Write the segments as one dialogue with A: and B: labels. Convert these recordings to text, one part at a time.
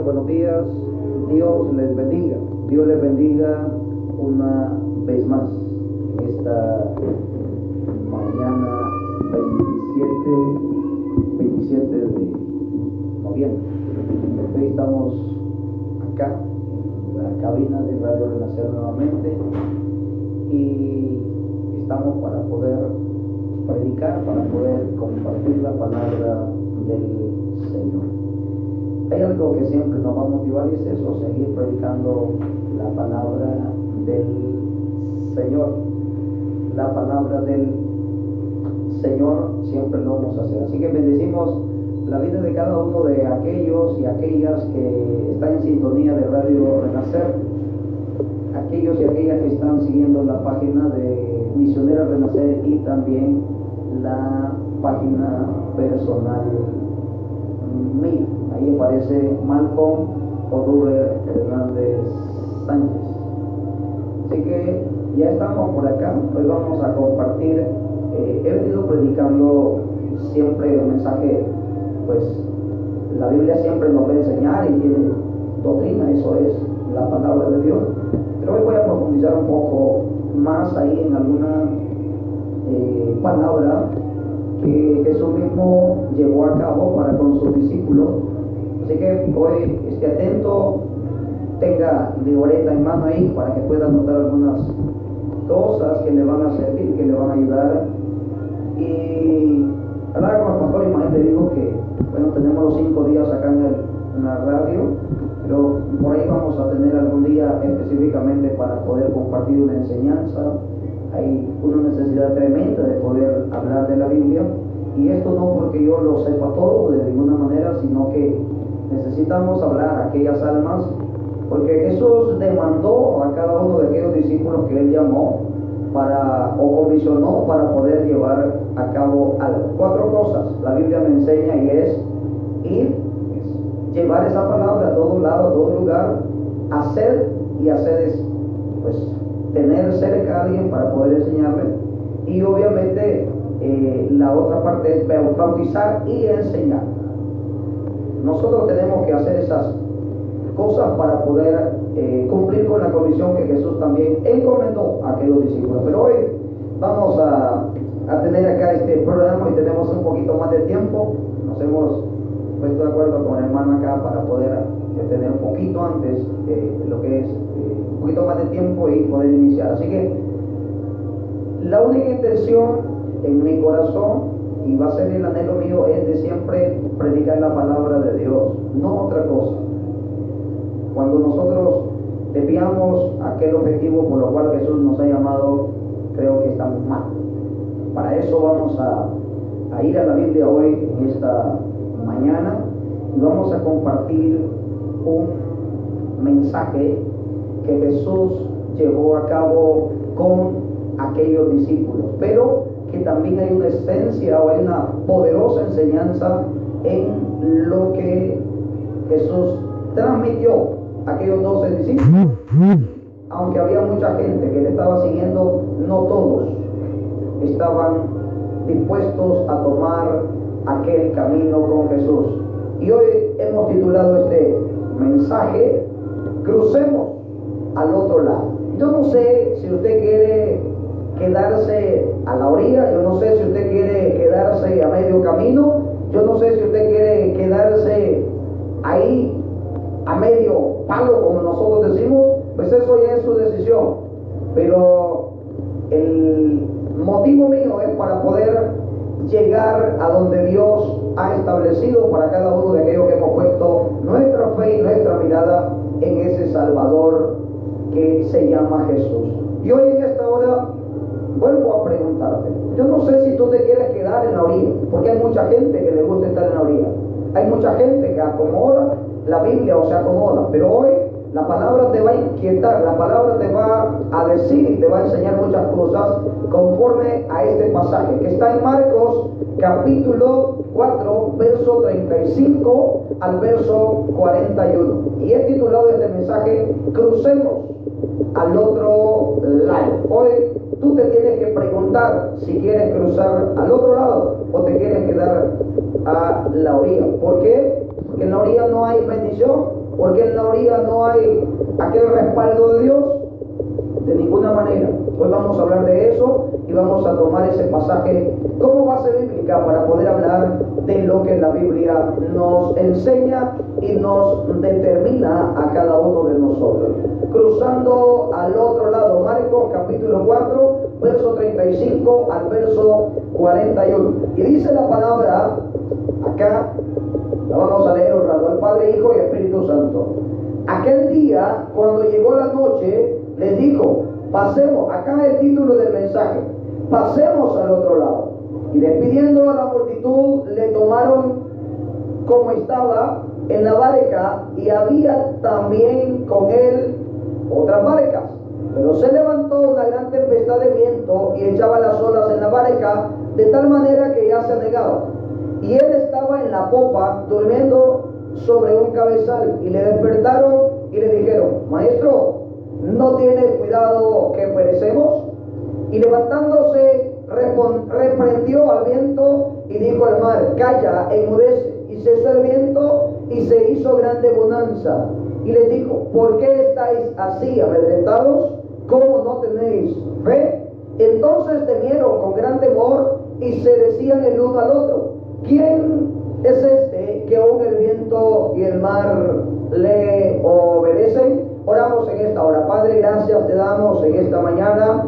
A: buenos días. Dios les bendiga. Dios les bendiga una vez más en esta mañana 27 de noviembre. Hoy estamos acá en la cabina de Radio Renacer nuevamente y estamos para poder predicar, para poder compartir la palabra del Señor. Hay algo que siempre nos va a motivar y es eso, seguir predicando la palabra del Señor. La palabra del Señor siempre lo vamos a hacer. Así que bendecimos la vida de cada uno de aquellos y aquellas que están en sintonía de Radio Renacer, aquellos y aquellas que están siguiendo la página de Misionera Renacer y también la página personal mía. Ahí aparece Malcolm Oduber Hernández Sánchez. Así que ya estamos por acá. Hoy vamos a compartir. He venido predicando siempre el mensaje, pues la Biblia siempre nos va a enseñar y tiene doctrina, eso es la palabra de Dios. Pero hoy voy a profundizar un poco más ahí en alguna palabra que Jesús mismo llevó a cabo para con sus discípulos. Así que hoy esté atento, tenga libreta en mano ahí para que pueda anotar algunas cosas que le van a servir, que le van a ayudar. Y hablaba con el pastor Ismael, le digo que bueno, tenemos los 5 días acá en la radio, pero por ahí vamos a tener algún día específicamente para poder compartir una enseñanza. Hay una necesidad tremenda de poder hablar de la Biblia, y esto no porque yo lo sepa todo de ninguna manera, sino que necesitamos hablar a aquellas almas, porque Jesús demandó a cada uno de aquellos discípulos que Él llamó o comisionó para poder llevar a cabo algo. 4 cosas la Biblia me enseña, y es ir, llevar esa palabra a todo lado, a todo lugar, hacer, y hacer es pues tener cerca a alguien para poder enseñarle, y obviamente la otra parte es bautizar y enseñar. Nosotros tenemos que hacer esas cosas para poder cumplir con la comisión que Jesús también encomendó a aquellos discípulos. Pero hoy vamos a tener acá este programa y tenemos un poquito más de tiempo. Nos hemos puesto de acuerdo con el hermano acá para poder tener un poquito antes lo que es un poquito más de tiempo y poder iniciar. Así que la única intención en mi corazón, y va a ser el anhelo mío, es de siempre predicar la palabra de Dios, no otra cosa. Cuando nosotros desviamos aquel objetivo por lo cual Jesús nos ha llamado, creo que estamos mal. Para eso vamos a ir a la Biblia hoy, en esta mañana, y vamos a compartir un mensaje que Jesús llevó a cabo con aquellos discípulos, pero que también hay una esencia o hay una poderosa enseñanza en lo que Jesús transmitió a aquellos 12 discípulos. Aunque había mucha gente que le estaba siguiendo, no todos estaban dispuestos a tomar aquel camino con Jesús. Y hoy hemos titulado este mensaje: crucemos al otro lado. Yo no sé si usted quiere quedarse a la orilla, yo no sé si usted quiere quedarse a medio camino, yo no sé si usted quiere quedarse ahí a medio palo, como nosotros decimos, pues eso ya es su decisión. Pero el motivo mío es para poder llegar a donde Dios ha establecido para cada uno de aquellos que hemos puesto nuestra fe y nuestra mirada en ese Salvador que se llama Jesús. Y hoy en esta hora vuelvo a preguntarte, yo no sé si tú te quieres quedar en la orilla, porque hay mucha gente que le gusta estar en la orilla, hay mucha gente que acomoda la Biblia o se acomoda, pero hoy la palabra te va a inquietar, la palabra te va a decir y te va a enseñar muchas cosas conforme a este pasaje que está en Marcos capítulo 4, verso 35 al verso 41, y he titulado este mensaje: crucemos al otro lado. Hoy tú te tienes que preguntar si quieres cruzar al otro lado o te quieres quedar a la orilla. ¿Por qué? Porque en la orilla no hay bendición, porque en la orilla no hay aquel respaldo de Dios. De ninguna manera. Hoy vamos a hablar de eso y vamos a tomar ese pasaje como base bíblica para poder hablar de lo que la Biblia nos enseña y nos determina a cada uno de nosotros. Cruzando al otro lado, Marcos capítulo 4, verso 35 al verso 41. Y dice la palabra, acá, la vamos a leer honrando al Padre, Hijo y Espíritu Santo. Aquel día, cuando llegó la noche, les dijo, pasemos, acá el título del mensaje, pasemos al otro lado. Y despidiendo a la multitud, le tomaron como estaba en la barca, y había también con él otras barcas. Pero se levantó una gran tempestad de viento y echaba las olas en la barca, de tal manera que ya se anegaba. Y él estaba en la popa, durmiendo sobre un cabezal, y le despertaron y le dijeron, Maestro, ¿no tienes cuidado que perecemos? Y levantándose, reprendió al viento y dijo al mar, calla, enmudece. Y cesó el viento y se hizo grande bonanza. Y les dijo, ¿por qué estáis así amedrentados? ¿Cómo no tenéis fe? Entonces temieron con gran temor y se decían el uno al otro, ¿quién es este que aún el viento y el mar le obedecen? Oramos en esta hora. Padre, gracias te damos en esta mañana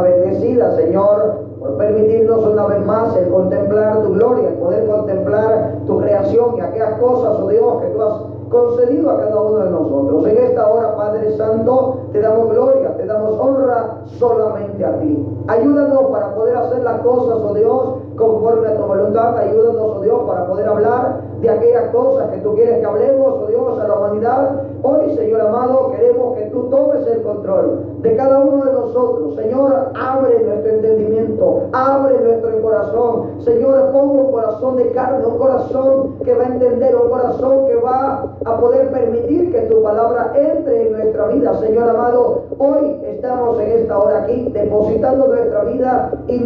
A: bendecida, Señor, por permitirnos una vez más el contemplar tu gloria, el poder contemplar tu creación y aquellas cosas, oh Dios, que tú has concedido a cada uno de nosotros. En esta hora, Padre Santo, te damos gloria, te damos honra solamente a ti. Ayúdanos para poder hacer las cosas, oh Dios, conforme a tu voluntad. Ayúdanos, oh Dios, para poder hablar de aquellas cosas que tú quieres que hablemos, oh Dios, a la humanidad. Hoy, Señor amado, queremos que tú tomes el control de cada uno de nosotros. Señor, abre nuestro entendimiento, abre nuestro corazón. Señor, pon un corazón de carne, un corazón que va a entender, un corazón que va a poder permitir que tu palabra entre en nuestra vida. Señor amado, hoy estamos en esta hora aquí, depositando nuestra vida y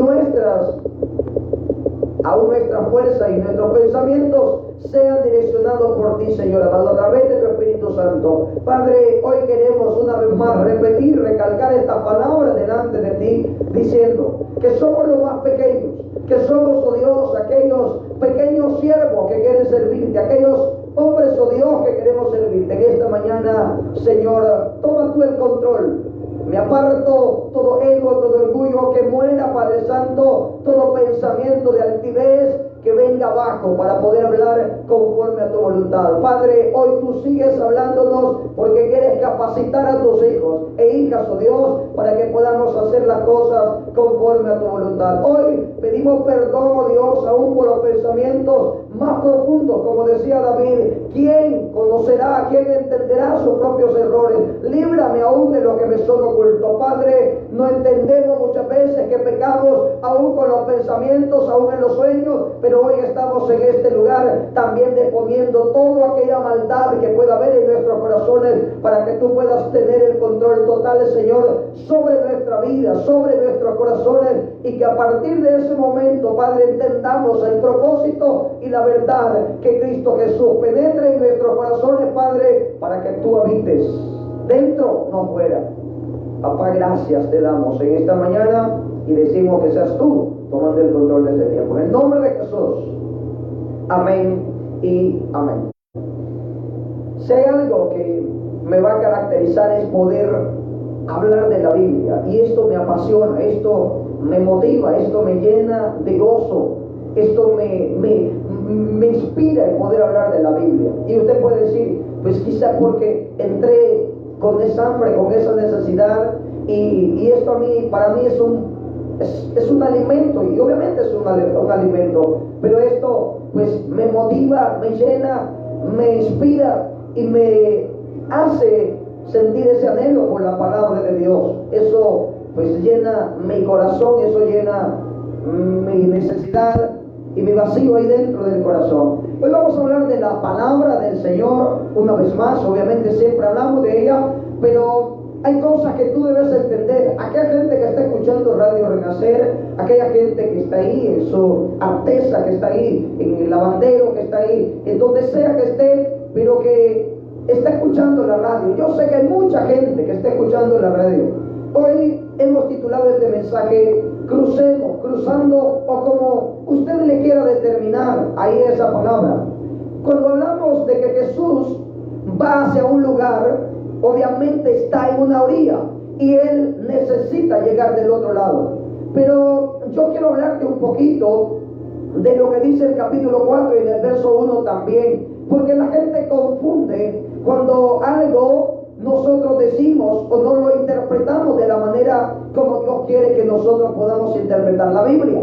A: aún nuestra fuerza y nuestros pensamientos sean direccionados por ti, Señor amado, a través de tu Espíritu Santo. Padre, hoy queremos una vez más repetir, recalcar esta palabra delante de ti, diciendo que somos los más pequeños, que somos, oh Dios, aquellos pequeños siervos que quieren servirte, aquellos hombres, oh Dios, que queremos servirte. En esta mañana, Señor, toma tú el control. Me aparto todo ego, todo orgullo, que muera, Padre Santo, todo pensamiento de altivez que venga abajo para poder hablar conforme a tu voluntad. Padre, hoy tú sigues hablándonos porque quieres capacitar a tus hijos e hijas, oh Dios, para que podamos hacer las cosas conforme a tu voluntad. Hoy pedimos perdón, oh Dios, aún por los pensamientos más profundos, como decía David, ¿quién conocerá, quién entenderá sus propios errores? Líbrame aún de lo que me son ocultos. Padre, no entendemos muchas veces que pecamos aún con los pensamientos, aún en los sueños, pero hoy estamos en este lugar también deponiendo toda aquella maldad que pueda haber en nuestros corazones, para que tú puedas tener el control total, Señor, sobre nuestra vida, sobre nuestros corazones, y que a partir de ese momento, Padre, entendamos el propósito y la verdad que Cristo Jesús penetre en nuestros corazones, Padre, para que tú habites dentro, no fuera. Papá, gracias te damos en esta mañana y decimos que seas tú tomando el control de este tiempo. En el nombre de Jesús. Amén y amén. Si hay algo que me va a caracterizar es poder hablar de la Biblia. Y esto me apasiona, esto me motiva, esto me llena de gozo. Esto me inspira el poder hablar de la Biblia. Y usted puede decir, pues quizá porque entré con esa hambre, con esa necesidad, y esto para mí es un alimento, y obviamente es un alimento, pero esto pues me motiva, me llena, me inspira y me hace sentir ese anhelo por la palabra de Dios. Eso pues llena mi corazón, eso llena mi necesidad y mi vacío ahí dentro del corazón. Hoy vamos a hablar de la palabra del Señor una vez más. Obviamente siempre hablamos de ella, pero hay cosas que tú debes entender. Aquella gente que está escuchando Radio Renacer, aquella gente que está ahí en su Alteza, que está ahí en el lavandero, que está ahí en donde sea que esté, pero que está escuchando la radio. Yo sé que hay mucha gente que está escuchando la radio. Hoy hemos titulado este mensaje Crucemos, cruzando, o como usted le quiera determinar ahí esa palabra. Cuando hablamos de que Jesús va hacia un lugar, obviamente está en una orilla y Él necesita llegar del otro lado. Pero yo quiero hablarte un poquito de lo que dice el capítulo 4 y del verso 1 también, porque la gente confunde cuando algo nosotros decimos o no lo interpretamos de la manera como Dios quiere que nosotros podamos interpretar la Biblia.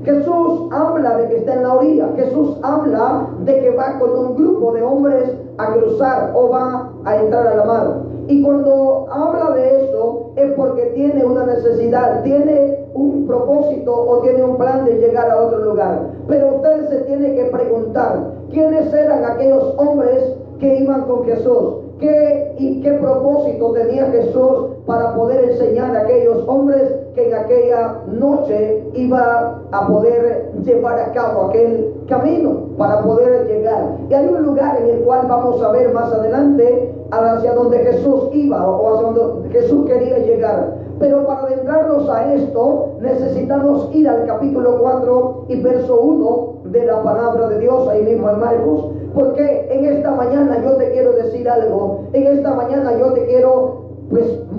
A: Jesús habla de que está en la orilla. Jesús habla de que va con un grupo de hombres a cruzar o va a entrar a la mar. Y cuando habla de eso es porque tiene una necesidad, tiene un propósito o tiene un plan de llegar a otro lugar. Pero usted se tiene que preguntar, ¿quiénes eran aquellos hombres que iban con Jesús? ¿Qué propósito tenía Jesús para poder enseñar a aquellos hombres que en aquella noche iba a poder llevar a cabo aquel camino para poder llegar? Y hay un lugar en el cual vamos a ver más adelante hacia donde Jesús iba o hacia donde Jesús quería llegar. Pero para adentrarnos a esto necesitamos ir al capítulo 4 y verso 1 de la palabra de Dios, ahí mismo en Marcos. Porque en esta mañana yo te quiero decir algo. En esta mañana yo te quiero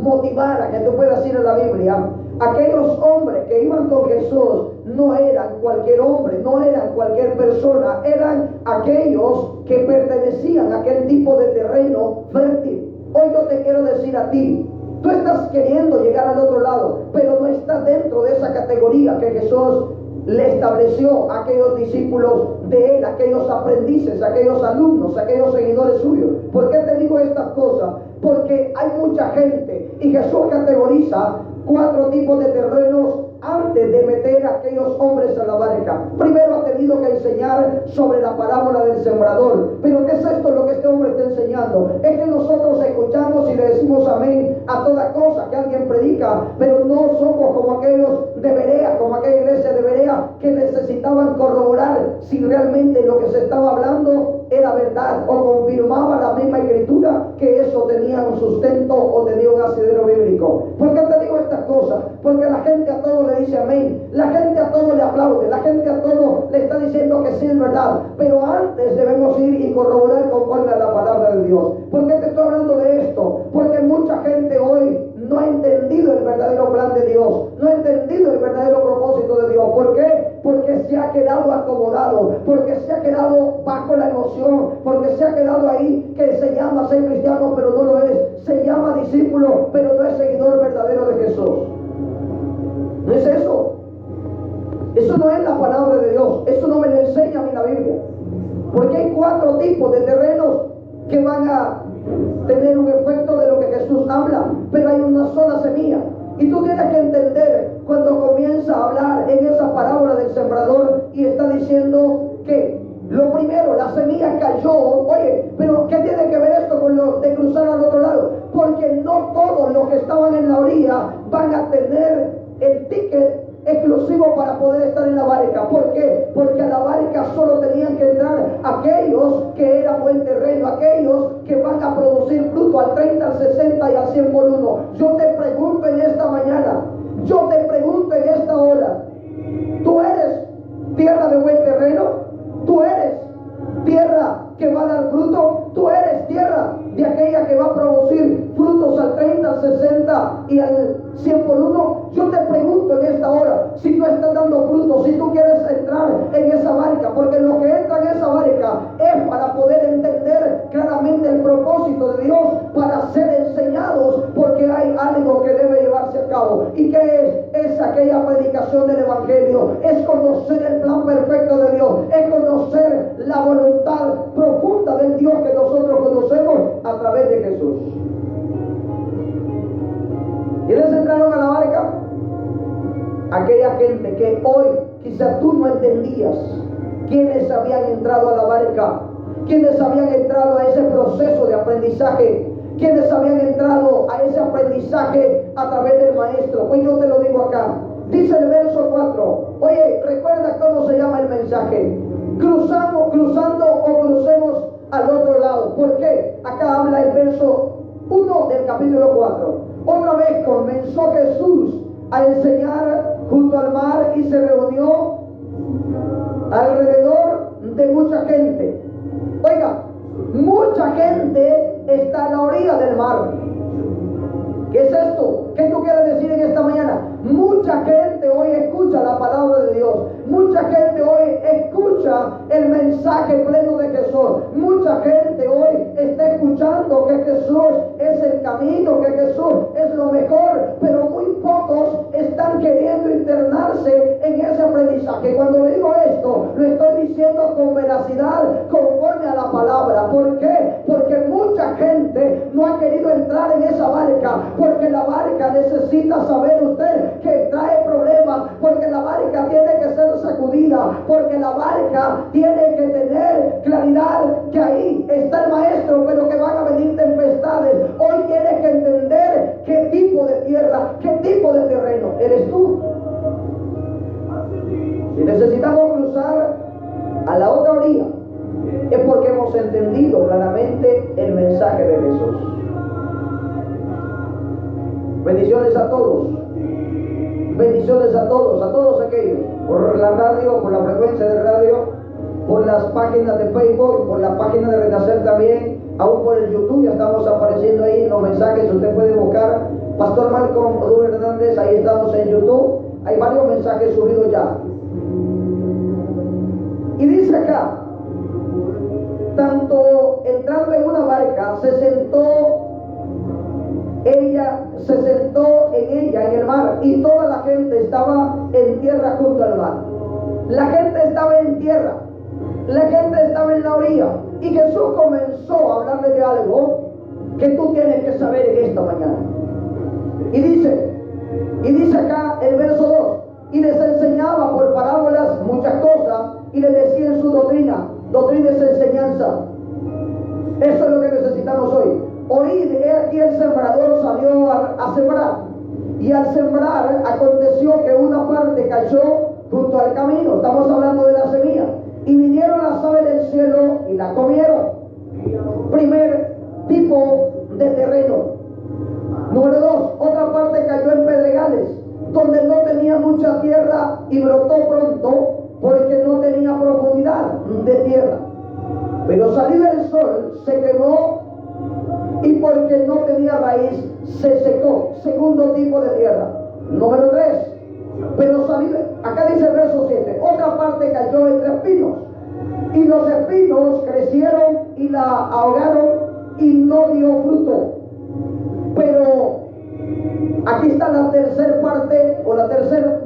A: motivar a que tú puedas ir a la Biblia. Aquellos hombres que iban con Jesús no eran cualquier hombre, no eran cualquier persona, eran aquellos que pertenecían a aquel tipo de terreno fértil. Hoy yo te quiero decir a ti, tú estás queriendo llegar al otro lado, pero no estás dentro de esa categoría que Jesús le estableció a aquellos discípulos de él, aquellos aprendices, aquellos alumnos, aquellos seguidores suyos. ¿Por qué te digo estas cosas? Porque hay mucha gente y Jesús categoriza 4 tipos de terrenos antes de meter a aquellos hombres a la barca. Primero ha tenido que enseñar sobre la parábola del sembrador. Pero ¿qué es esto lo que este hombre está enseñando? Es que nosotros escuchamos y le decimos amén a toda cosa que alguien predica, pero no somos como aquellos de Berea, como aquella iglesia de Berea que necesitaban corroborar si realmente lo que se estaba hablando era verdad o confirmaba la misma escritura que eso tenía un sustento o tenía un asidero bíblico. ¿Por qué te digo estas cosas? Porque la gente a todo le dice amén, la gente a todo le aplaude, la gente a todo le está diciendo que sí es verdad, pero antes debemos ir y corroborar conforme a la palabra de Dios. ¿Por qué te estoy hablando de esto? Porque mucha gente hoy no ha entendido el verdadero plan de Dios, no ha entendido el verdadero propósito de Dios. ¿Por qué? Porque se ha quedado acomodado, porque se ha quedado bajo la emoción, porque se ha quedado ahí que se llama ser cristiano pero no lo es, se llama discípulo pero no es seguidor verdadero de Jesús. No es eso. Eso no es la palabra de Dios, eso no me lo enseña a mí la Biblia. Porque hay 4 tipos de terrenos que van a tener un efecto de lo que Jesús habla, pero hay una sola semilla. Y tú tienes que entender cuando comienza a hablar en esa parábola del sembrador y está diciendo que lo primero, la semilla cayó. Oye, pero ¿qué tiene que ver esto con lo de cruzar al otro lado? Porque no todos los que estaban en la orilla van a tener el ticket exclusivo para poder estar en la barca. ¿Por qué? Porque a la barca solo tenían que entrar aquellos que eran buen terreno, aquellos que van a producir fruto al 30, al 60 y al 100 por uno. Yo te pregunto en esta mañana, yo te pregunto en esta hora, ¿tú eres tierra de buen terreno? ¿Tú eres tierra que va a dar fruto? ¿Tú eres tierra de aquella que va a producir frutos al 30, al 60 y al 100 por uno? Yo te pregunto en esta hora si tú estás dando frutos, si tú quieres entrar en esa barca, porque lo que entra en esa barca es para poder entender claramente el propósito de Dios, para ser enseñados, porque hay algo que debe llevarse a cabo. ¿Y qué es? Es aquella predicación del Evangelio, es conocer el plan perfecto de Dios, es conocer la voluntad profunda del Dios que nosotros conocemos a través de Jesús. ¿Quiénes entraron a la barca? Aquella gente que hoy quizás tú no entendías. ¿Quiénes habían entrado a la barca? ¿Quiénes habían entrado a ese proceso de aprendizaje? ¿Quiénes habían entrado a ese aprendizaje a través del maestro? Pues yo te lo digo acá. Dice el verso 4. Oye, recuerda cómo se llama el mensaje. Cruzando o crucemos al otro lado. ¿Por qué? Acá habla el verso 1 del capítulo 4. Otra vez comenzó Jesús a enseñar junto al mar y se reunió alrededor de mucha gente. Oiga, mucha gente está en la orilla del mar. ¿Qué es esto? ¿Qué tú quieres decir en esta mañana? Mucha gente hoy escucha la palabra de Dios. Mucha gente hoy escucha el mensaje pleno de Jesús. Mucha gente hoy está escuchando que Jesús es el camino, que Jesús es lo mejor, pero muy pocos están queriendo internarse en ese aprendizaje. Cuando digo esto, lo estoy diciendo con veracidad, conforme a la palabra. ¿Por qué? Porque mucha gente no ha querido entrar en esa barca, porque la barca necesita saber usted que trae problemas, porque la barca tiene que ser sacudida, porque la barca tiene que tener claridad que ahí está el maestro, pero que van a venir tempestades. Hoy tienes que entender qué tipo de tierra, qué tipo de terreno eres tú. Si necesitamos cruzar a la otra orilla, es porque hemos entendido claramente el mensaje de Jesús. Bendiciones a todos. Bendiciones a todos aquellos, por la radio, por la frecuencia de radio, por las páginas de Facebook, por la página de Renacer también, aún por el YouTube, ya estamos apareciendo ahí en los mensajes. Usted puede buscar Pastor Malcolm Odú Hernández, ahí estamos en YouTube, hay varios mensajes subidos ya. Y dice acá, tanto entrando en una barca, ella se sentó en ella, en el mar, y toda la gente estaba en tierra junto al mar. La gente estaba en tierra, la gente estaba en la orilla, y Jesús comenzó a hablarle de algo que tú tienes que saber en esta mañana. Y dice acá el verso 2, y les enseñaba por parábolas muchas cosas, y les decía en su doctrina es enseñanza. Eso es lo que necesitamos hoy. Oíd, he aquí el sembrador salió a sembrar, y al sembrar aconteció que una parte cayó junto al camino. Estamos hablando de la semilla. Y vinieron las aves del cielo y la comieron. Primer tipo de terreno. Número 2, otra parte cayó en pedregales, donde no tenía mucha tierra y brotó pronto, porque no tenía profundidad de tierra. Pero salido el sol se quemó, y porque no tenía raíz se secó. Segundo tipo de tierra. Número 3, pero salido, acá dice el verso 7, otra parte cayó entre espinos, y los espinos crecieron y la ahogaron y no dio fruto. Pero aquí está la tercera parte, o la tercer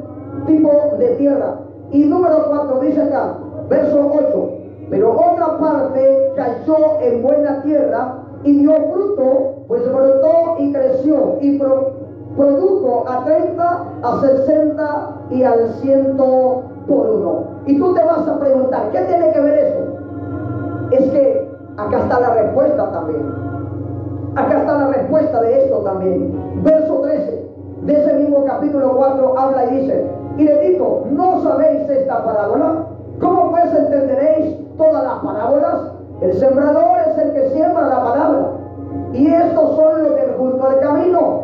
A: tipo de tierra. Y número 4 dice acá, verso 8, pero otra parte cayó en buena tierra y dio fruto, pues brotó y creció y produjo a 30, a 60 y al 100 por uno. Y tú te vas a preguntar, ¿qué tiene que ver eso? Es que acá está la respuesta también. Acá está la respuesta de esto también. Verso 13 de ese mismo capítulo 4 habla y dice, y le dijo, ¿no sabéis esta parábola? ¿Cómo pues entenderéis todas las parábolas? El sembrador es el que siembra la palabra, y estos son los que junto al camino,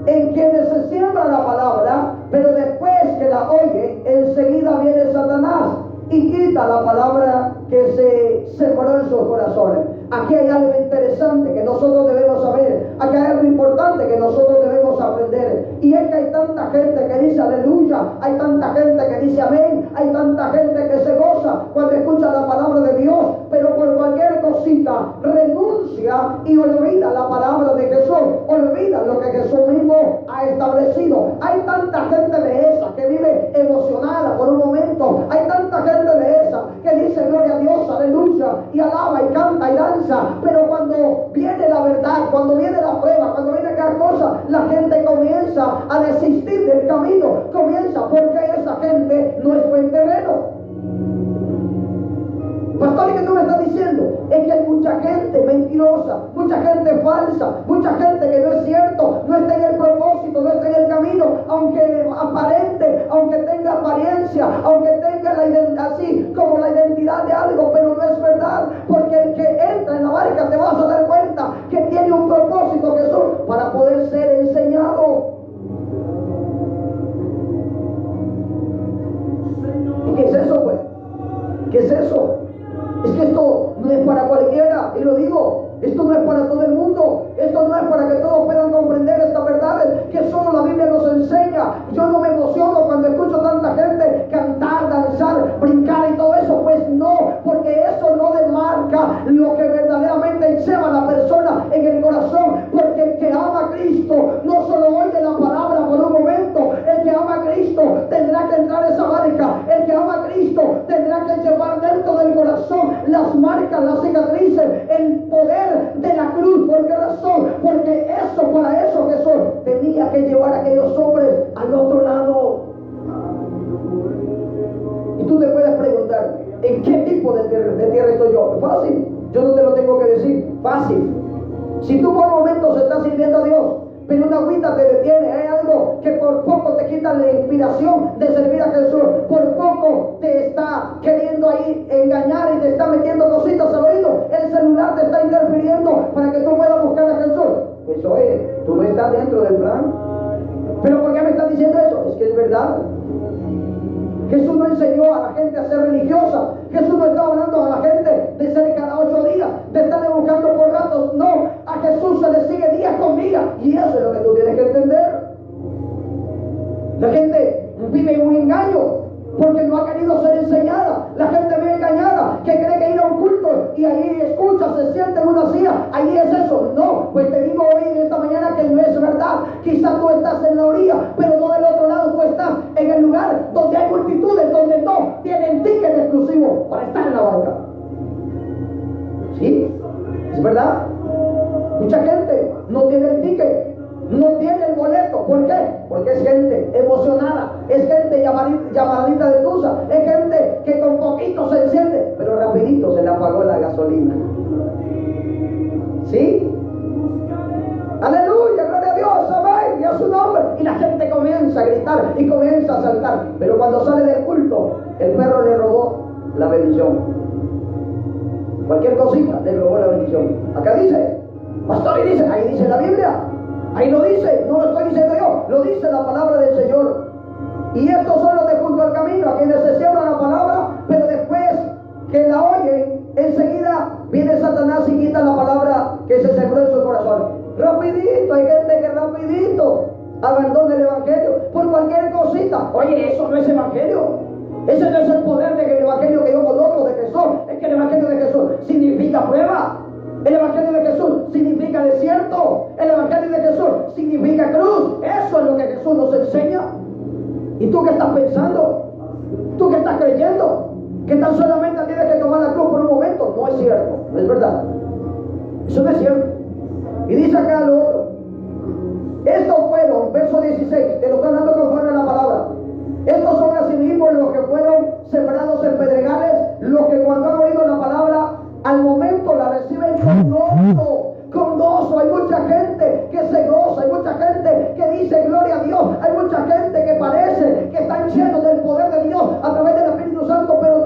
A: en quienes se siembra la palabra, pero después que la oye, enseguida viene Satanás y quita la palabra que se sembró en sus corazones. Aquí hay algo interesante que nosotros debemos saber. Aquí hay algo importante que nosotros debemos aprender. Y es que hay tanta gente que dice aleluya, hay tanta gente que dice amén, hay tanta gente que se goza cuando escucha la palabra de Dios, pero por cualquier cosita renuncia y olvida la palabra de Jesús, olvida lo que Jesús mismo ha establecido. Hay tanta gente de esa que vive emocionada por un momento, hay tanta gente de esa que dice gloria a Dios, aleluya, y alaba y canta y danza, pero cuando viene la verdad, cuando viene la prueba, cuando viene cada cosa, la gente comienza a desistir del camino, comienza porque esa gente no es buen terreno. Pastor, ¿qué tú me estás diciendo? Es que hay mucha gente mentirosa, mucha gente falsa, mucha gente que no es cierto, no está en el propósito, no está en el camino, aunque aparente, aunque tenga apariencia, aunque tenga la identidad, así como la identidad de algo, pero no es verdad, porque el que entra marcas, las cicatrices, el poder de la cruz. ¿Por qué razón? Porque para eso Jesús tenía que llevar a aquellos hombres al otro lado. Y tú te puedes preguntar, ¿en qué tipo de tierra estoy yo? Fácil, yo no te lo tengo que decir, fácil. Si tú por momentos estás sirviendo a Dios, pero una agüita te detiene, hay algo que por poco te quita la inspiración de servir a Jesús, por poco te está queriendo ahí engañar y te está metiendo cositas al oído, el celular te está interfiriendo para que tú puedas buscar a Jesús. Pues oye, tú no estás dentro del plan. ¿Pero por qué me estás diciendo eso? Es que es verdad. Jesús no enseñó a la gente a ser religiosa. Jesús no está hablando a la gente de ser cada 8 días, de estar buscando por ratos. No, a Jesús se le sigue día con día. Y eso es lo que tú tienes que entender. La gente vive en un engaño porque no ha querido ser enseñada. La gente vive engañada, que cree que ir a un culto y ahí escucha, se siente en una silla, ahí es eso. No, pues te digo hoy en esta mañana que no es verdad. Quizás tú estás en la orilla, pero no del otro lado. Tú estás en el lugar donde hay multitudes, donde no tienen ticket exclusivo para estar en la banca. ¿Sí? ¿Es verdad? Mucha gente no tiene el ticket, no tiene el boleto. ¿Por qué? Porque es gente emocionada, es gente llamadita de tusa, es gente que con poquito se enciende, pero rapidito se le apagó la gasolina. ¿Sí? Aleluya, gloria a Dios, amén, y a su nombre. Y la gente comienza a gritar y comienza a saltar, pero cuando sale del culto, el perro le robó la bendición. Cualquier cosita le robó la bendición. Acá dice, pastor, y dice, ahí dice la Biblia. Ahí lo dice, no lo estoy diciendo yo, lo dice la palabra del Señor. Y estos son los de junto al camino, a quienes se siembra la palabra, pero después que la oyen, enseguida viene Satanás y quita la palabra que se sembró en su corazón. Rapidito, hay gente que rapidito abandona el evangelio por cualquier cosita. Oye, eso no es evangelio. Ese no es el poder del evangelio que yo conozco de Jesús. Es que el evangelio de Jesús significa prueba. El evangelio de Jesús significa desierto. El evangelio de Jesús significa cruz. Eso es lo que Jesús nos enseña. ¿Y tú qué estás pensando? ¿Tú qué estás creyendo? Que tan solamente tienes que tomar la cruz por un momento. No es cierto, no es verdad. Eso no es cierto. Y dice acá lo otro. Estos fueron, verso 16, te lo estoy hablando conforme a la palabra. Estos son asimismo los que fueron sembrados en pedregales, los que cuando han oído la palabra, al momento la reciben con gozo, con gozo. Hay mucha gente que se goza, hay mucha gente que dice gloria a Dios, hay mucha gente que parece que están llenos del poder de Dios a través del Espíritu Santo, pero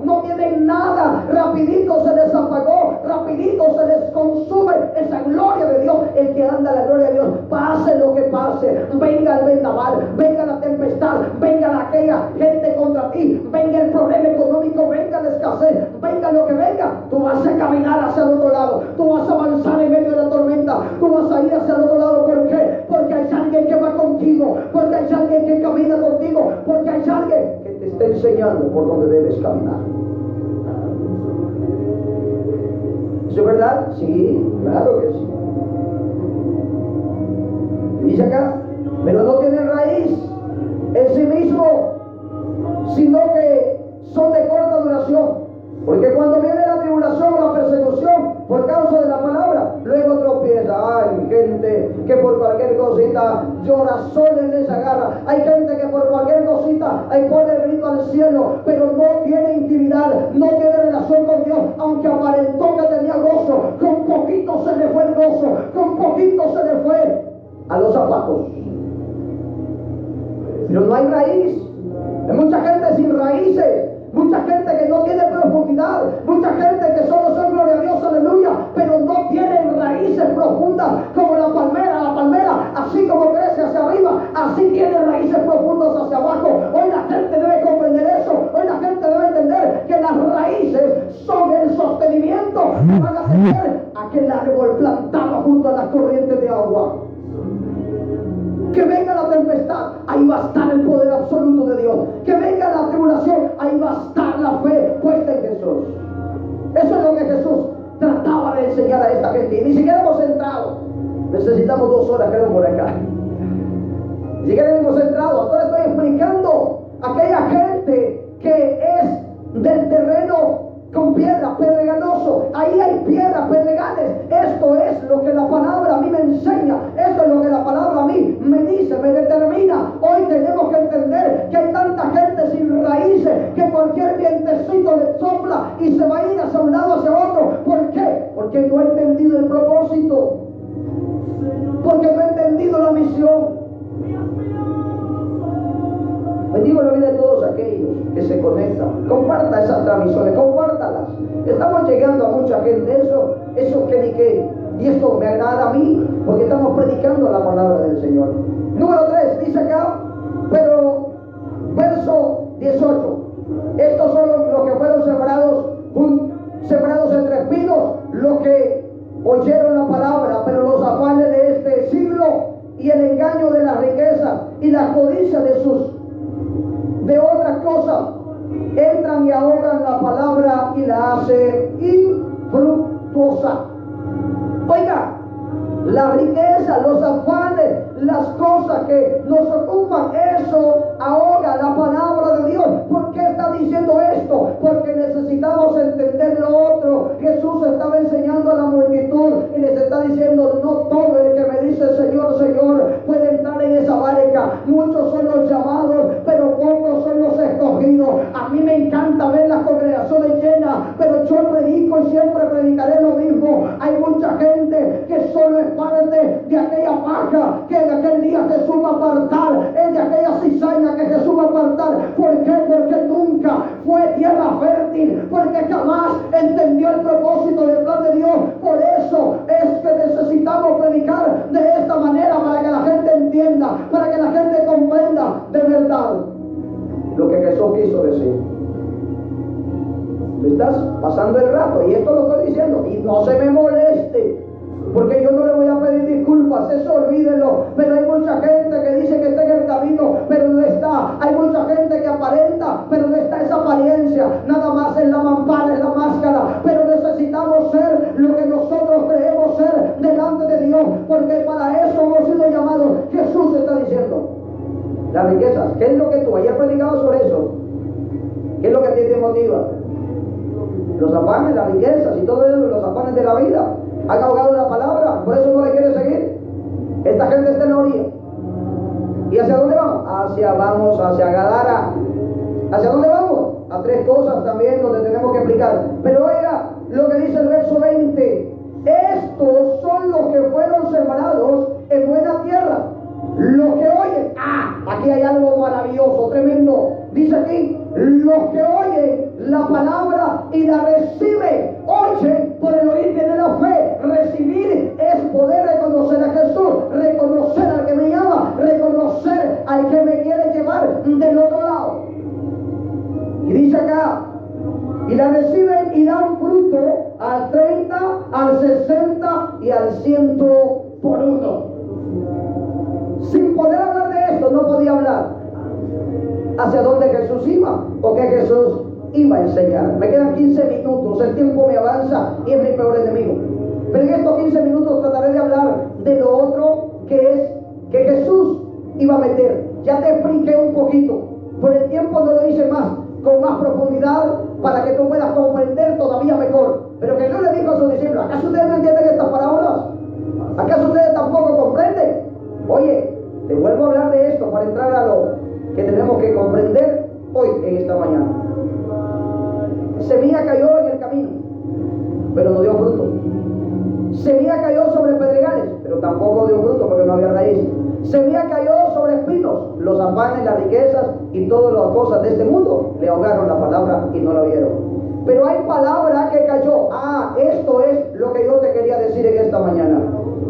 A: no tienen nada. Rapidito se les apagó, rapidito se les consume esa gloria de Dios. El que anda la gloria de Dios, pase lo que pase, venga el vendaval, venga la tempestad, venga aquella gente contra ti, venga el problema económico, venga la escasez, venga lo que venga, tú vas a caminar hacia el otro lado, tú vas a avanzar en medio de la tormenta, tú vas a ir hacia el otro lado. ¿Por qué? Porque hay alguien que va contigo, porque hay alguien que camina contigo, porque hay alguien que te está enseñando por donde debes caminar. ¿Eso es verdad? Sí, claro que sí. Dice acá, pero no tienen raíz en sí mismo, sino que son de corta duración. Porque cuando viene la tribulación o la persecución por causa de la palabra, luego tropieza. Hay gente que por cualquier cosita llora, soles les agarra. Hay gente que por cualquier cosita pone el grito al cielo, pero no tiene intimidad, no tiene relación con Dios. Aunque aparentó que tenía gozo, con poquito se le fue el gozo, con poquito se le fue a los zapatos. Pero no hay raíz. Hay mucha gente sin raíces, mucha gente que no tiene profundidad, mucha gente que solo son gloria a Dios, aleluya, pero no tienen raíces profundas como la palmera, así como crece hacia arriba, así tiene raíces profundas hacia abajo. Hoy la gente debe comprender eso, hoy la gente debe entender que las raíces son el sostenimiento que van a tener aquel árbol plantado junto a las corrientes de agua. Que venga la tempestad, ahí va a estar el poder absoluto de Dios. Que venga la tribulación, ahí va a estar la fe puesta en Jesús. Eso es lo que Jesús trataba de enseñar a esta gente. Y ni siquiera hemos entrado. Necesitamos 2 horas, creo, por acá. Ni siquiera hemos entrado. Ahora estoy explicando a aquella gente que es del terreno con piedra, pedreganoso. cualquier vientecito le sopla y se va a ir hacia un lado, hacia otro. ¿Por qué? Porque no ha entendido el propósito, porque no ha entendido la misión. Bendigo la vida de todos aquellos que se conectan. Comparta esas transmisiones, compártalas. Estamos llegando a mucha gente. Eso que ni qué. Y esto me agrada a mí porque estamos predicando la palabra del Señor. Número 3, dice acá, pero verso 18. Estos son los que fueron sembrados entre espinos, los que oyeron la palabra, pero los afanes de este siglo y el engaño de la riqueza y la codicia de otras cosas entran y ahogan la palabra y la hacen infructuosa. Oiga, la riqueza, los afanes, las cosas que nos ocupan, eso ahoga la palabra de Dios. ¿Por qué está diciendo esto? Porque necesitamos entender lo otro. Jesús estaba enseñando a la multitud y les está diciendo: no todo el que me dice Señor, Señor puede entrar en esa barca. Muchos son los llamados, pero pocos son los escogidos. A mí me encanta ver las congregaciones llenas, pero yo predico y siempre predicaré lo mismo. Hay mucha gente que solo es parte de aquella paja que en aquel día Jesús va a apartar, es de aquella cizaña que Jesús va a apartar. ¿Por qué? Porque nunca fue tierra fértil, porque jamás entendió el propósito del plan de Dios. Por eso es que necesitamos predicar de esta manera, para que la gente entienda, para que la gente comprenda de verdad lo que Jesús quiso decir. ¿Me estás pasando el rato? Y esto lo estoy diciendo, y no se me moleste, porque yo no le voy a pedir disculpas, eso olvídenlo. Pero hay mucha gente que dice que está en el camino, pero no está. Hay mucha gente que aparenta, pero no está esa apariencia. Nada más es la mampara, es la máscara. Pero necesitamos ser lo que nosotros creemos ser delante de Dios, porque para eso hemos sido llamados. Jesús está diciendo: las riquezas, ¿qué es lo que tú hayas predicado sobre eso? ¿Qué es lo que a ti te motiva? Los afanes, las riquezas y todo eso, los afanes de la vida. Han ahogado la palabra, por eso no le quiere seguir. Esta gente está en la orilla. ¿Y hacia dónde vamos? Hacia Gadara. ¿Hacia dónde vamos? A 3 cosas también donde tenemos que explicar. Pero oiga lo que dice el verso 20. Estos son los que fueron sembrados en buena tierra, los que oyen. Aquí hay algo maravilloso, tremendo. Dice aquí: los que oyen la palabra y la reciben. Oyen por el oír viene la fe. Recibir es poder reconocer a Jesús, reconocer al que me llama, reconocer al que me quiere llevar del otro lado. Y dice acá: y la reciben y dan fruto al 30, al 60 y al 100 por uno. Sin poder hablar de esto, no podía hablar hacia dónde Jesús iba o qué Jesús iba a enseñar. Me quedan 15 minutos, el tiempo me avanza y es mi peor enemigo. Pero en estos 15 minutos trataré de hablar de lo otro que Jesús iba a meter. Ya te expliqué un poquito, por el tiempo no lo hice más, con más profundidad, para que tú puedas comprender todavía mejor. Pero Jesús le dijo a sus discípulos: ¿acaso ustedes no entienden estas parábolas? ¿Acaso ustedes tampoco comprenden? Oye, te vuelvo a hablar de esto para entrar a lo que tenemos que comprender hoy en esta mañana. Semilla cayó en el camino, pero no dio fruto. Semilla cayó sobre pedregales, pero tampoco dio fruto porque no había raíz. Semilla cayó sobre espinos. Los afanes, las riquezas y todas las cosas de este mundo le ahogaron la palabra y no la oyeron. Pero hay palabra que cayó. Esto es lo que yo te quería decir en esta mañana.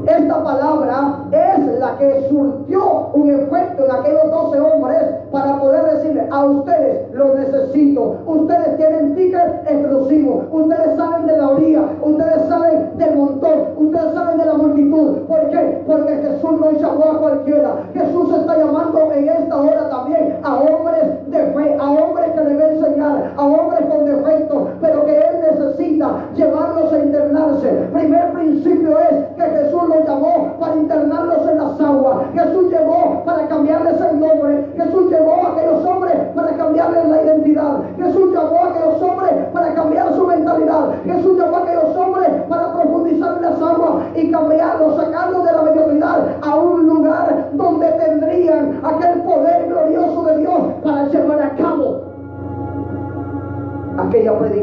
A: Esta palabra es la que surtió un efecto en aquellos 12 hombres para poder decirle: a ustedes los necesito, ustedes tienen ticket exclusivo, ustedes salen de la orilla, ustedes salen del montón, ustedes salen de la multitud. ¿Por qué? Porque Jesús no llamó a cualquiera. Jesús está llamando en esta hora también a hombres de fe, a hombres que le va a enseñar, a hombres con defectos, pero que Él necesita llevarlos a internarse. Primer principio es que Jesús los llamó para internarlos en las aguas. Jesús llegó para cambiarles el nombre. Jesús llegó a aquellos hombres para cambiarles la identidad. Jesús llamó a aquellos hombres para cambiar su mentalidad. Jesús llamó a aquellos hombres para profundizar en las aguas y cambiarlos, sacarlos de la mediocridad a un lugar donde te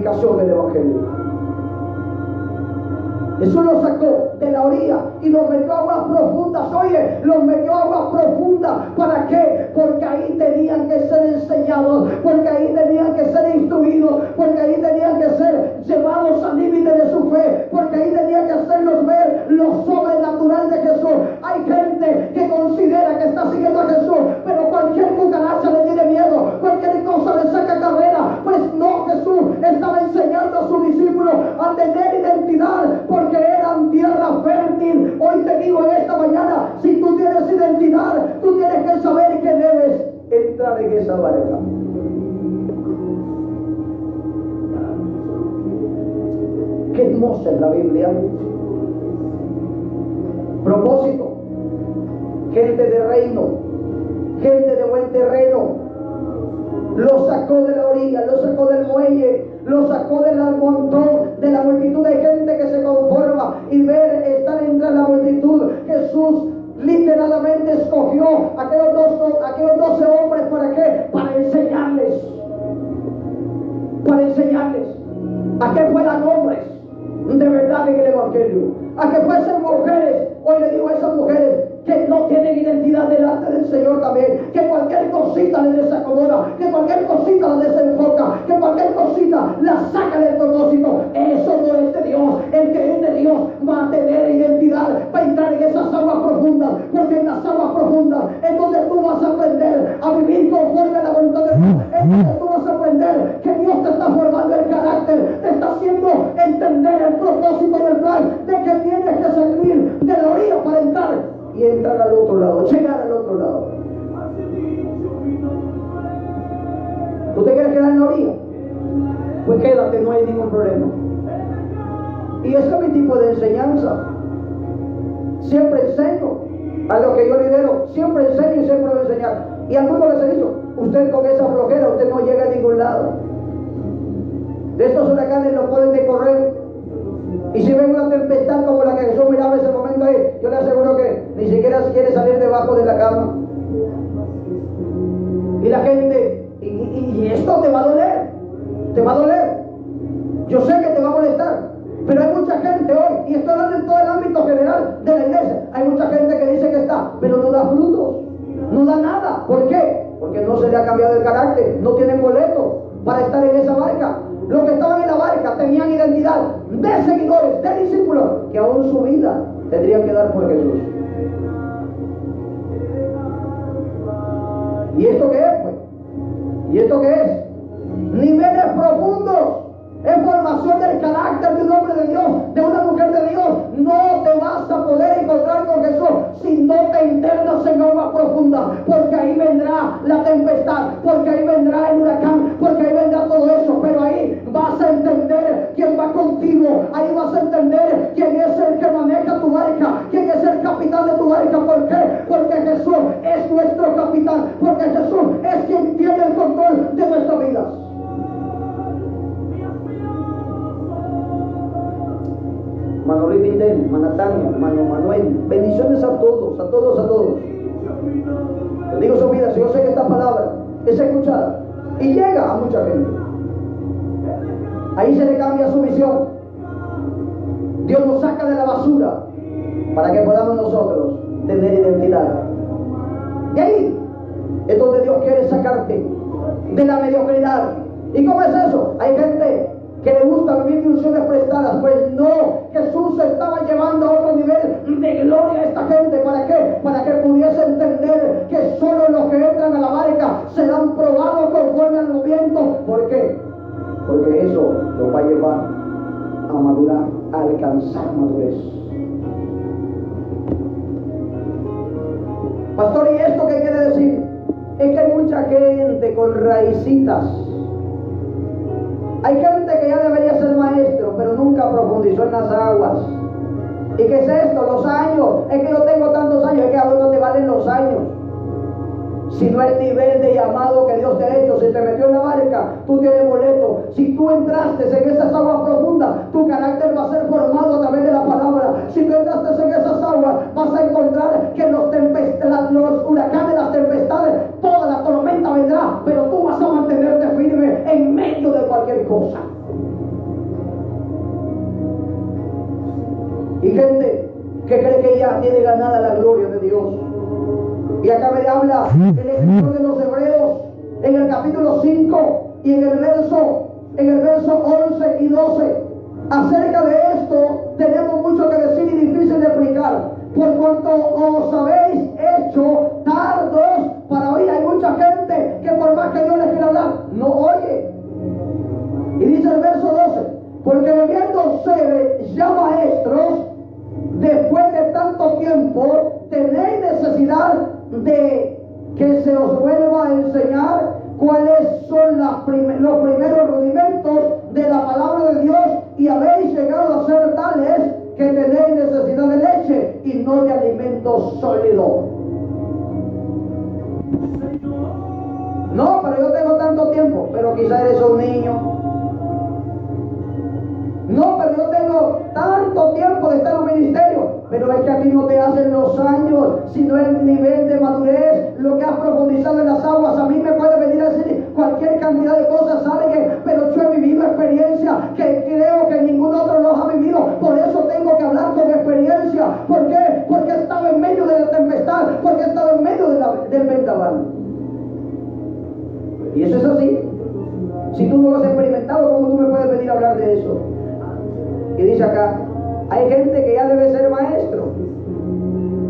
A: predicación del Evangelio. Jesús los sacó de la orilla y los metió a aguas profundas. Oye, los metió a aguas profundas. ¿Para qué? Porque ahí tenían que ser enseñados, porque ahí tenían que ser instruidos, porque ahí tenían que ser llevados al límite de su fe, porque ahí tenían que hacerlos ver lo sobrenatural de Jesús. Hay gente que considera que está siguiendo a Jesús, pero cualquier cucaracha le tiene miedo, cualquier cosa le saca carrera. Pues no, Jesús estaba enseñando a sus discípulos a tener identidad, porque eran tierra fértil. Hoy te digo en esta mañana, si tú tienes identidad, tú tienes que saber que debes entrar en esa barca. Qué hermosa es la Biblia. Propósito: gente de reino, gente de buen terreno. Lo sacó de la orilla, lo sacó del muelle, lo sacó del montón, de la multitud de gente que se conforma y ver estar entre la multitud. Jesús literalmente escogió aquellos 12 hombres. ¿Para qué? Para enseñarles. Para enseñarles a que fueran hombres de verdad en el Evangelio, a que fuesen mujeres. Hoy le digo a esas mujeres que no tienen identidad delante del Señor también, que cualquier cosita les desacomoda, que cualquier cosita la desenfoca, que cualquier cosita la saca del propósito. Eso no es de Dios. El que es de Dios va a tener identidad, va a entrar en esas aguas profundas, porque en las aguas profundas es donde tú vas a aprender a vivir conforme a la voluntad de Dios. Es donde tú vas a aprender que Dios te está formando el carácter, te está haciendo entender el propósito y el plan de que tienes que salir de la orilla para entrar y entrar al otro lado, llegar al otro lado. ¿Tú te quieres quedar en la orilla? Pues quédate, no hay ningún problema. Y ese es mi tipo de enseñanza. Siempre enseño a los que yo lidero, siempre enseño y siempre voy a enseñar. Y a algunos les he dicho, usted con esa flojera, usted no llega a ningún lado. De estos huracanes no pueden de correr. Y si ven una tempestad como la que Jesús miraba en ese momento ahí, yo le aseguro que ni siquiera quiere salir debajo de la cama. Y la gente, y esto te va a doler, te va a doler. Yo sé que te va a molestar, pero hay mucha gente hoy, y esto hablando en todo el ámbito general de la iglesia, hay mucha gente que dice que está, pero no da frutos, no da nada. ¿Por qué? Porque no se le ha cambiado el carácter, no tienen boleto para estar en esa barca. Los que estaban en la barca tenían identidad de seguidores, de discípulos, que aún su vida tendrían que dar por Jesús. ¿Y esto qué es, pues? ¿Y esto qué es? Niveles profundos. Es formación del carácter de un hombre de Dios, de una mujer de Dios. No te vas a poder encontrar con Jesús si no te internas en agua profunda, porque ahí vendrá la tempestad, porque ahí vendrá el huracán, porque ahí vendrá todo eso. Pero ahí vas a entender quién va contigo, ahí vas a entender quién es el que maneja tu barca, quién es el capitán de tu barca. ¿Por qué? Porque Jesús es nuestro capitán, porque Jesús es quien tiene el control de nuestras vidas. Manolín Vindel, Manatania, Mano Manuel, bendiciones a todos, a todos, a todos. Les digo su vida, si yo sé que esta palabra es escuchada y llega a mucha gente. Ahí se le cambia su visión. Dios nos saca de la basura para que podamos nosotros tener identidad. Y ahí es donde Dios quiere sacarte de la mediocridad. ¿Y cómo es eso? Hay gente que le gusta vivir de unciones prestadas. Pues no, Jesús estaba llevando a otro nivel de gloria a esta gente. ¿Para qué? Para que pudiese entender que solo los que entran a la barca serán probados conforme al viento. ¿Por qué? Porque eso los va a llevar a madurar, a alcanzar madurez. Pastor, ¿y esto qué quiere decir? Es que hay mucha gente con raicitas. Hay gente que ya debería ser maestro, pero nunca profundizó en las aguas. ¿Y qué es esto? Los años. Es que yo tengo tantos años. Es que a vos no te valen los años, sino el nivel de llamado que Dios te ha hecho. Si te metió en la barca, tú tienes boleto. Si tú entraste en esas aguas profundas, tu carácter va a ser formado a través de la palabra. Si tú entraste en esas aguas, vas a encontrar que los huracanes, las tempestades, toda la tormenta vendrá, pero tú vas a mantenerte firme en medio de cualquier cosa. ya tiene ganada la gloria de Dios. Y acá me habla el escritor de los Hebreos en el capítulo 5 y en el verso 11 y 12. Acerca de esto tenemos mucho que decir y difícil de explicar, por cuanto os habéis hecho tardos para oír. Hay mucha gente que por más que Dios les quiera hablar, no oye. Y dice el verso 12, porque debiéndose ya maestros, después de tanto tiempo, tenéis necesidad de que se os vuelva a enseñar cuáles son los primeros rudimentos de la palabra de Dios, y habéis llegado a ser tales que tenéis necesidad de leche y no de alimento sólido. No, pero yo tengo tanto tiempo. Pero quizá eres un niño. No, pero yo tengo tanto tiempo de estar en un ministerio. Pero es que a ti no te hacen los años, sino el nivel de madurez, lo que has profundizado en las aguas. A mí me puede venir a decir cualquier cantidad de cosas, pero yo he vivido experiencia que creo que ningún otro los ha vivido. Por eso tengo que hablar con experiencia. ¿Por qué? Porque he estado en medio de la tempestad, porque he estado en medio del vendaval. Y eso es así. Si tú no lo has experimentado, ¿cómo tú me puedes venir a hablar de eso? Y dice acá, hay gente que ya debe ser maestro,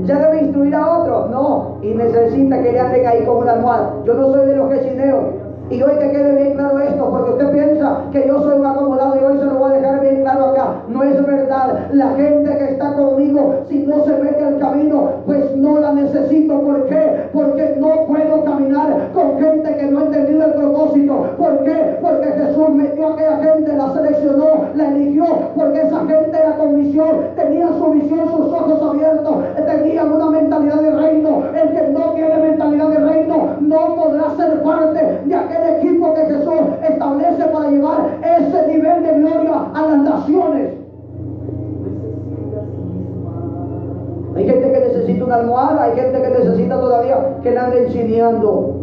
A: ya debe instruir a otros, no, y necesita que le anden ahí con una almohada. Yo no soy de los que chineo. Y hoy que quede bien claro esto, porque usted piensa que yo soy un acomodado y hoy se lo voy a dejar bien claro acá. No es verdad. La gente que está conmigo, si no se mete al camino, pues no la necesito. ¿Por qué? Porque no puedo caminar con gente que no ha entendido el propósito. ¿Por qué? Porque Jesús metió a aquella gente, la seleccionó, la eligió, porque esa gente era con visión, tenía su visión, sus ojos abiertos, tenían una mentalidad de reino. El que no tiene mentalidad de reino no podrá ser parte de aquel equipo que Jesús establece para llevar ese nivel de gloria a las naciones. Hay gente que necesita una almohada, hay gente que necesita todavía que le anden chineando.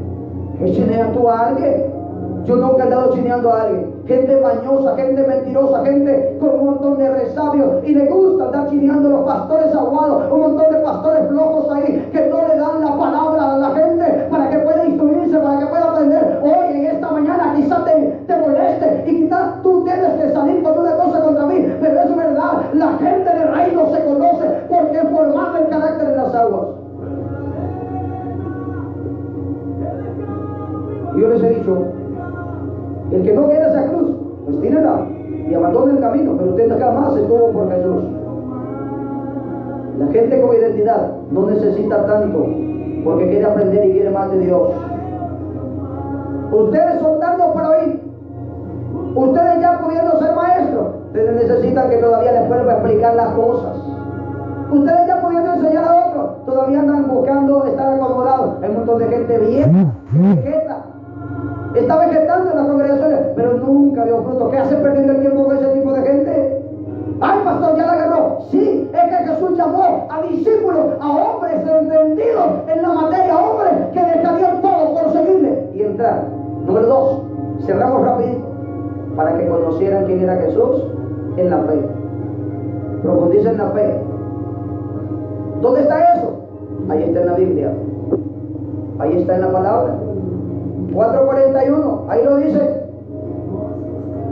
A: ¿Que chinean tú a alguien? Yo nunca he andado chineando a alguien. Gente bañosa, gente mentirosa, gente con un montón de resabios, y le gusta andar chineando a los pastores aguados, un montón de pastores flojos ahí que no le dan la palabra a la gente para que pueda instruirse, para que pueda aprender. Hoy en esta mañana quizás te moleste y quizás tú tienes que salir con una cosa contra mí, pero es verdad, la gente del reino se conoce porque formaba el carácter en las aguas. Y yo les he dicho, el que no quiere esa cruz, pues tírela y abandone el camino, pero usted jamás estuvo por Jesús. La gente con identidad no necesita tanto porque quiere aprender y quiere más de Dios. Ustedes son tantos para oír. Ustedes ya pudiendo ser maestros, ustedes necesitan que todavía les vuelva a explicar las cosas. Ustedes ya pudiendo enseñar a otros, todavía andan buscando estar acomodados. Hay un montón de gente vieja, vegeta. Está vegetando en las congregaciones, pero nunca dio fruto. ¿Qué hace perdiendo el tiempo con ese tipo de gente? ¡Ay, pastor, ya la agarró! Sí, es que Jesús llamó a discípulos, a hombres entendidos en la materia, hombres que dejarían todo por seguirle y entrar. Número 2, cerramos rapidito, para que conocieran quién era Jesús en la fe. Profundiza en la fe. ¿Dónde está eso? Ahí está en la Biblia. Ahí está en la palabra. 4:41, ahí lo dice.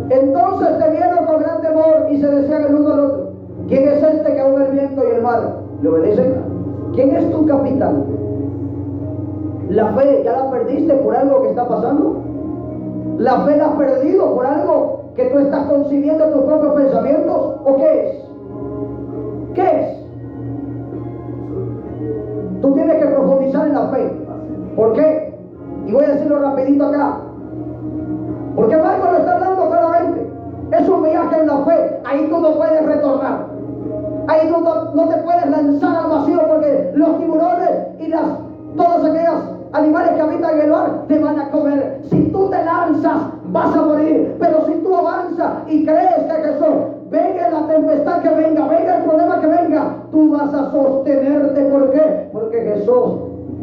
A: Entonces te vieron con gran temor y se decían el uno al otro: ¿quién es este que aúna el viento y el mar le obedecen? ¿Quién es tu capitán? La fe ya la perdiste por algo que está pasando. La fe la has perdido por algo que tú estás concibiendo en tus propios pensamientos. ¿O qué es? ¿Qué es? Tú tienes que profundizar en la fe. ¿Por qué? Y voy a decirlo rapidito acá. Porque Marco lo está hablando claramente. Es un viaje en la fe. Ahí tú no puedes retornar. Ahí tú no te puedes lanzar al vacío, porque los tiburones y todas aquellas animales que habitan en el mar te van a comer. Si tú te lanzas, vas a morir. Pero si tú avanzas y crees que Jesús, venga la tempestad que venga, venga el problema que venga, tú vas a sostenerte. ¿Por qué? Porque Jesús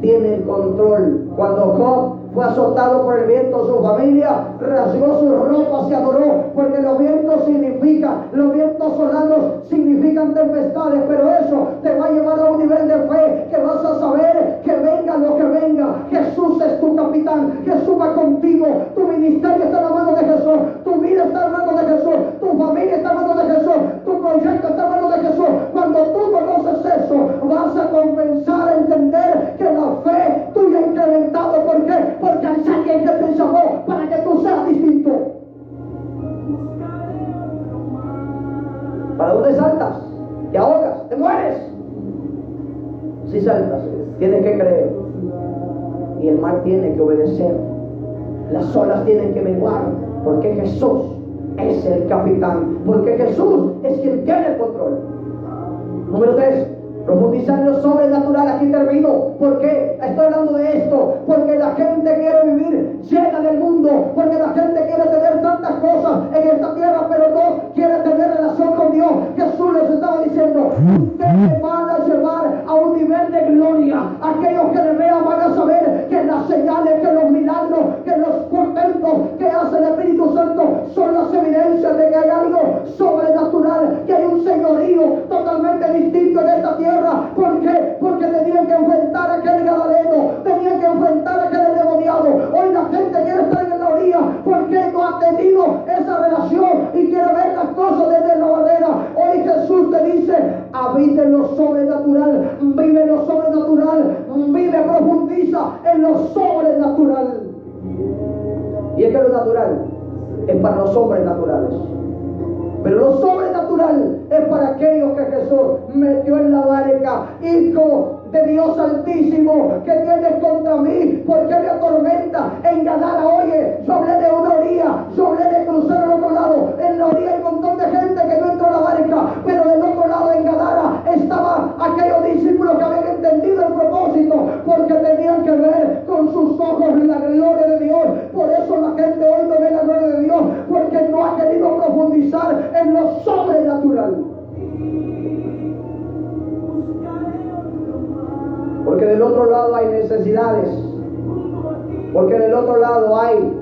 A: tiene el control. Cuando Job fue azotado por el viento, su familia rasgó sus ropas y adoró, porque los vientos solanos significan tempestades, pero eso te va a llevar a un nivel de fe que vas a saber que venga lo que venga, Jesús es tu capitán, Jesús va contigo, tu ministerio está en la mano de Jesús, tu vida está en la mano de Jesús, tu familia está en la mano de Jesús, tu proyecto está en la mano de Jesús. Cuando tú conoces eso, vas a comenzar a entender que la fe tuya ha incrementado. ¿Por qué? Porque hay alguien que te llamó para que tú seas distinto. ¿Para dónde saltas? ¿Te ahogas? ¿Te mueres? Si saltas, tienes que creer. Y el mar tiene que obedecer. Las olas tienen que menguar. Porque Jesús es el capitán. Porque Jesús es quien tiene el control. Número 3. Profundizar en lo sobrenatural. Aquí termino. ¿Por qué estoy hablando de esto? Porque la gente quiere vivir llena del mundo. Porque la gente quiere tener tantas cosas en esta tierra, pero no quiere tener relación con Dios. Jesús les estaba diciendo: ustedes van a llevar a un nivel de gloria. Aquellos que le vean van a saber que las señales, que los milagros, que los portentos que hace el Espíritu Santo son las evidencias de que hay algo sobrenatural, que hay un señorío totalmente distinto en esta tierra. ¿Por qué? Porque tenían que enfrentar a aquel gadareno, tenían que enfrentar a aquel endemoniado. Hoy la gente quiere estar en la orilla porque no ha tenido esa relación y quiere ver las cosas desde la barrera. Hoy Jesús te dice: habita en lo sobrenatural, vive en lo sobrenatural, vive, profundiza en lo sobrenatural. Y es que lo natural es para los hombres naturales, pero lo sobrenatural es para aquellos que Jesús metió en la barca. Hijo de Dios Altísimo, ¿qué tienes contra mí? ¿Por qué me atormenta? En Gadara, oye, yo hablé de una orilla, yo hablé de cruzar al otro lado. En la orilla hay un montón de gente que no entró a la barca, pero del otro lado, en Gadara, estaban aquellos discípulos que habían entendido el propósito, porque tenían que ver con sus ojos la gloria de Dios. Por eso la gente hoy no ve la gloria de Dios, porque no ha querido profundizar en lo sobrenatural. Porque del otro lado hay necesidades. Porque del otro lado hay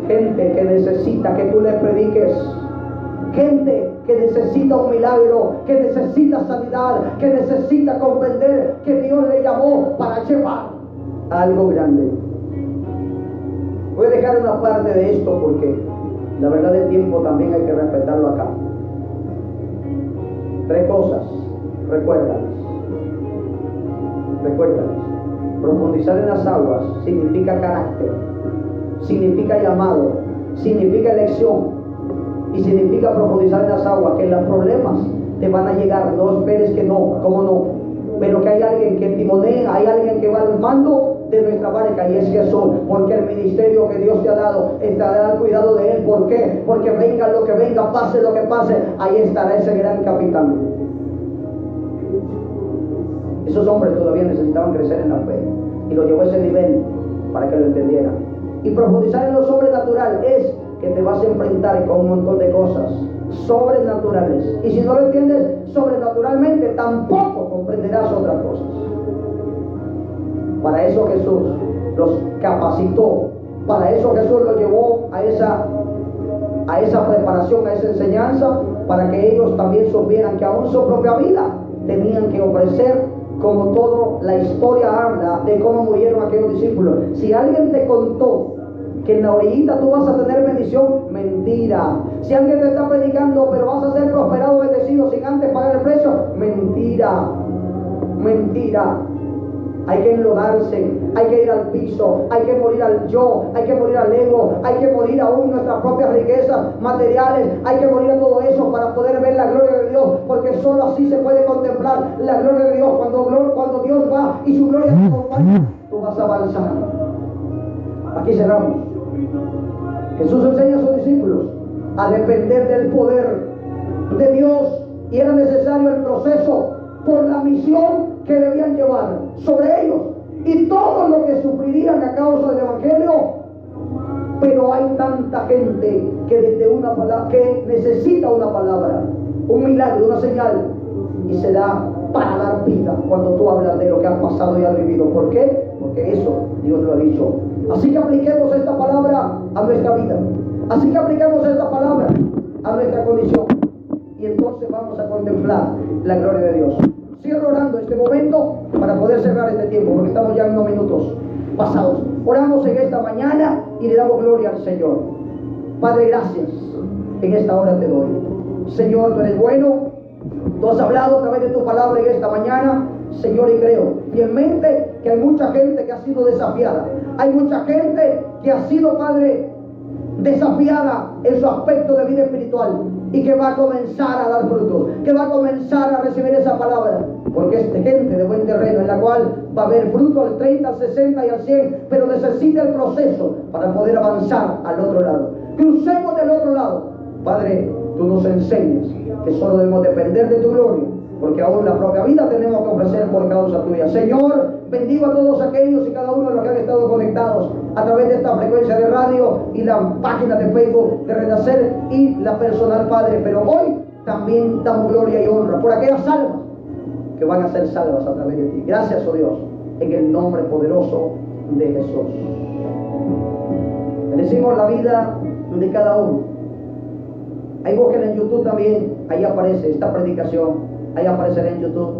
A: gente que necesita que tú le prediques. Gente que necesita un milagro, que necesita sanidad, que necesita comprender que Dios le llamó para llevar a algo grande. Voy a dejar una parte de esto porque la verdad del tiempo también hay que respetarlo acá. 3 cosas, recuérdalas. Profundizar en las aguas significa carácter, significa llamado, significa elección y significa profundizar en las aguas, que los problemas te van a llegar. No esperes que no, ¿cómo no? Pero que hay alguien que timonea, hay alguien que va al mando de nuestra barca, y es Jesús. Porque el ministerio que Dios te ha dado estará al cuidado de Él. ¿Por qué? Porque venga lo que venga, pase lo que pase, ahí estará ese gran capitán. Esos hombres todavía necesitaban crecer en la fe, y lo llevó a ese nivel para que lo entendieran. Y profundizar en lo sobrenatural es que te vas a enfrentar con un montón de cosas sobrenaturales, y si no lo entiendes sobrenaturalmente, tampoco comprenderás otras cosas. Para eso Jesús los capacitó, para eso Jesús los llevó a esa preparación, a esa enseñanza, para que ellos también supieran que aún su propia vida tenían que ofrecer. Como toda la historia habla de cómo murieron aquellos discípulos. Si alguien te contó que en la orillita tú vas a tener bendición, mentira. Si alguien te está predicando, pero vas a ser prosperado, bendecido sin antes pagar el precio, mentira. Mentira. Hay que enlodarse, hay que ir al piso, hay que morir al yo, hay que morir al ego, hay que morir aún nuestras propias riquezas materiales, hay que morir a todo eso para poder ver la gloria de Dios, porque solo así se puede contemplar la gloria de Dios. Cuando Dios va y su gloria te acompaña, tú vas a avanzar. Aquí cerramos. Jesús enseña a sus discípulos a depender del poder de Dios, y era necesario el proceso por la misión que debían llevar sobre ellos y todo lo que sufrirían a causa del evangelio. Pero hay tanta gente que desde una palabra, que necesita una palabra, un milagro, una señal, y se da para dar vida cuando tú hablas de lo que has pasado y has vivido. ¿Por qué? Porque eso Dios lo ha dicho. Así que apliquemos esta palabra a nuestra vida. Así que apliquemos esta palabra a nuestra condición. Y entonces vamos a contemplar la gloria de Dios. Cierro orando este momento para poder cerrar este tiempo, porque estamos ya en unos minutos pasados. Oramos en esta mañana y le damos gloria al Señor. Padre, gracias. En esta hora te doy. Señor, tú eres bueno. Tú has hablado a través de tu palabra en esta mañana, Señor, y creo fielmente que hay mucha gente que ha sido desafiada. Hay mucha gente que ha sido, Padre, desafiada en su aspecto de vida espiritual y que va a comenzar a dar frutos, que va a comenzar a recibir esa palabra, porque es gente de buen terreno en la cual va a haber fruto al 30, al 60 y al 100, pero necesita el proceso para poder avanzar al otro lado. Crucemos del otro lado. Padre, tú nos enseñas que solo debemos depender de tu gloria, porque aún la propia vida tenemos que ofrecer por causa tuya. Señor, bendigo a todos aquellos y cada uno de los que han estado conectados a través de esta frecuencia de radio y la página de Facebook de Renacer y la personal, Padre. Pero hoy también damos gloria y honra por aquellas almas que van a ser salvas a través de ti. Gracias, oh Dios, en el nombre poderoso de Jesús. Bendecimos la vida de cada uno. Ahí busquen en YouTube también, ahí aparece esta predicación, ahí aparecerá en YouTube.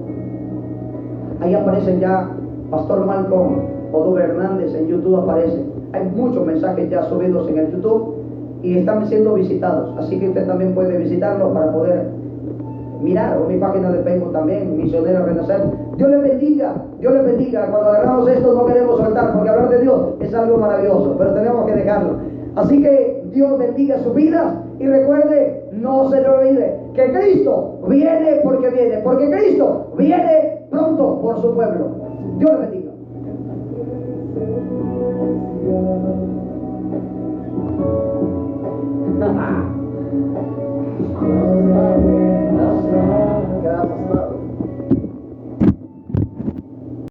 A: Ahí aparecen ya Pastor Malcolm Odo Hernández, en YouTube aparece. Hay muchos mensajes ya subidos en el YouTube y están siendo visitados, así que usted también puede visitarlos para poder mirar, o mi página de Facebook también, Misionero Renacer. Dios les bendiga, Dios les bendiga. Cuando agarramos esto no queremos soltar, porque hablar de Dios es algo maravilloso, pero tenemos que dejarlo. Así que Dios bendiga su vida y recuerde, no se le olvide que Cristo viene, porque Cristo viene pronto por su pueblo. Dios le bendiga.